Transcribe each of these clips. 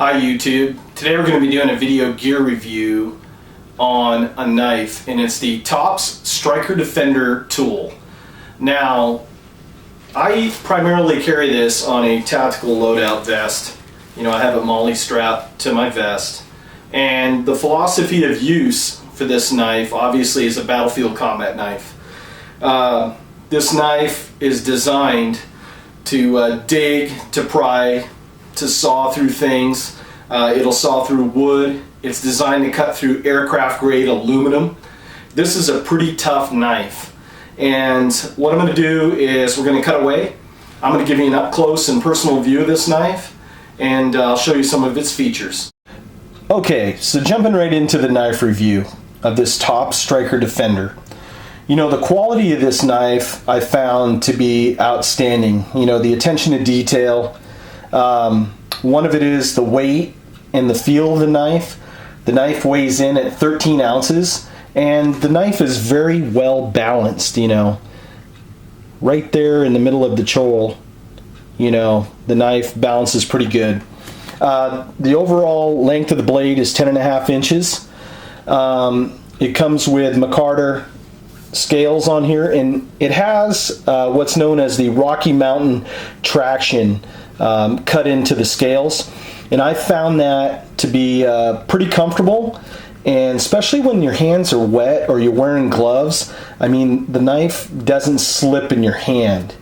Hi YouTube. Today we're going to be doing a video gear review on a knife, and it's the Tops Stryker Defender Tool. Now, I primarily carry this on a tactical loadout vest. You know, I have it MOLLE strapped to my vest, and the philosophy of use for this knife obviously is a battlefield combat knife. This knife is designed to dig, to pry, to saw through things. It'll saw through wood. It's designed to cut through aircraft grade aluminum. This is a pretty tough knife, and what I'm going to do is we're going to cut away. I'm going to give you an up close and personal view of this knife, and I'll show you some of its features. Okay, so jumping right into the knife review of this Tops Stryker Defender. You know, the quality of this knife I found to be outstanding. You know, the attention to detail. One of it is the weight and the feel of the knife. The knife weighs in at 13 ounces, and the knife is very well balanced, you know. Right there in the middle of the choil, you know, the knife balances pretty good. The overall length of the blade is 10.5 inches. It comes with McCarter scales on here, and it has what's known as the Rocky Mountain traction cut into the scales, and I found that to be pretty comfortable, and especially when your hands are wet or you're wearing gloves. I mean, the knife doesn't slip in your hand,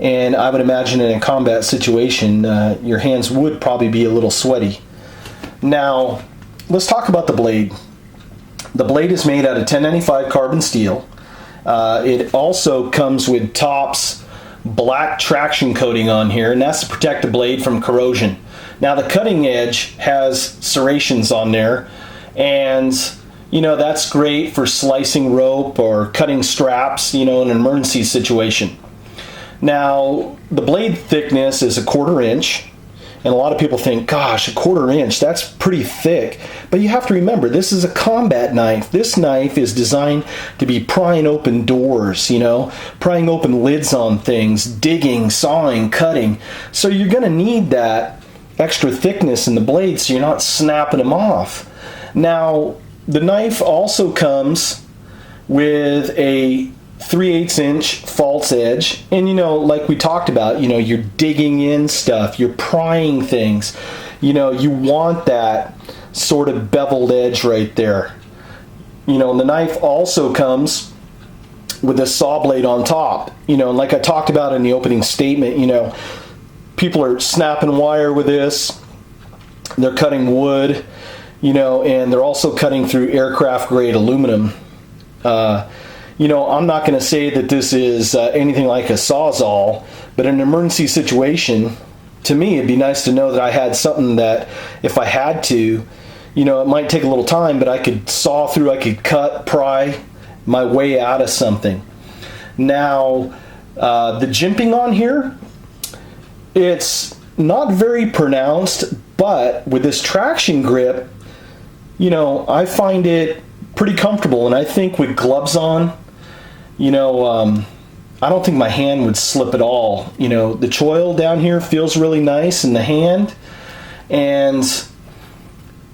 and I would imagine in a combat situation your hands would probably be a little sweaty. Now let's talk about the blade. The blade is made out of 1095 carbon steel. It also comes with Tops black traction coating on here, and that's to protect the blade from corrosion. Now the cutting edge has serrations on there, and you know, that's great for slicing rope or cutting straps, you know, in an emergency situation. Now the blade thickness is 1/4 inch. And a lot of people think, gosh, 1/4 inch, that's pretty thick. But you have to remember, this is a combat knife. This knife is designed to be prying open doors, you know, prying open lids on things, digging, sawing, cutting. So you're going to need that extra thickness in the blade so you're not snapping them off. Now, the knife also comes with a 3/8 inch false edge, and you know, like we talked about, you know, you're digging in stuff, you're prying things, you know, you want that sort of beveled edge right there. You know, and the knife also comes with a saw blade on top, you know, and like I talked about in the opening statement, you know, people are snapping wire with this, they're cutting wood, you know, and they're also cutting through aircraft grade aluminum. You know, I'm not going to say that this is anything like a Sawzall, but in an emergency situation, to me, it'd be nice to know that I had something that if I had to, you know, it might take a little time, but I could saw through, I could cut, pry my way out of something. Now, the jimping on here, it's not very pronounced, but with this traction grip, you know, I find it pretty comfortable, and I think with gloves on, you know, I don't think my hand would slip at all. You know, the choil down here feels really nice in the hand, and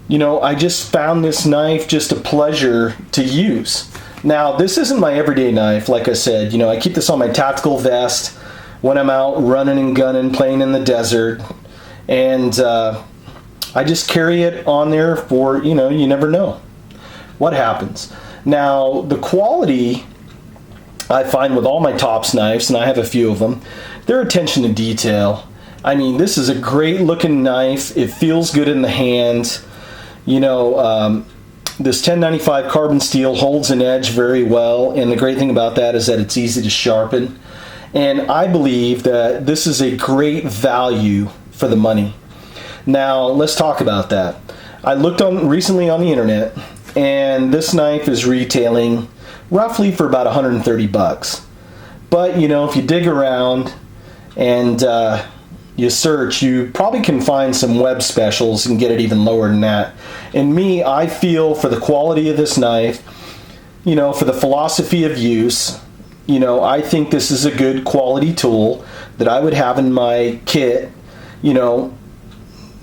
you know, I just found this knife just a pleasure to use. Now, this isn't my everyday knife, like I said. You know, I keep this on my tactical vest when I'm out running and gunning, playing in the desert, and I just carry it on there for, you know, you never know what happens. Now, the quality I find with all my Tops knives, and I have a few of them, their attention to detail. I mean, this is a great looking knife. It feels good in the hand. You know, this 1095 carbon steel holds an edge very well, and the great thing about that is that it's easy to sharpen. And I believe that this is a great value for the money. Now, let's talk about that. I looked recently on the internet, and this knife is retailing roughly for about 130 bucks. But you know, if you dig around and you search, you probably can find some web specials and get it even lower than that. And me, I feel for the quality of this knife, you know, for the philosophy of use, you know, I think this is a good quality tool that I would have in my kit, you know,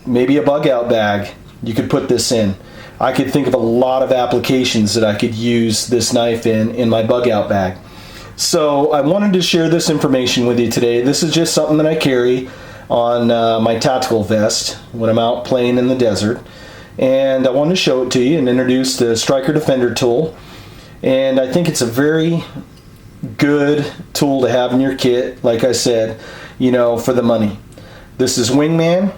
maybe a bug out bag. You could put this in. I could think of a lot of applications that I could use this knife in my bug out bag. So I wanted to share this information with you today. This is just something that I carry on my tactical vest when I'm out playing in the desert. And I wanted to show it to you and introduce the Stryker Defender Tool. And I think it's a very good tool to have in your kit, like I said, you know, for the money. This is Wingman.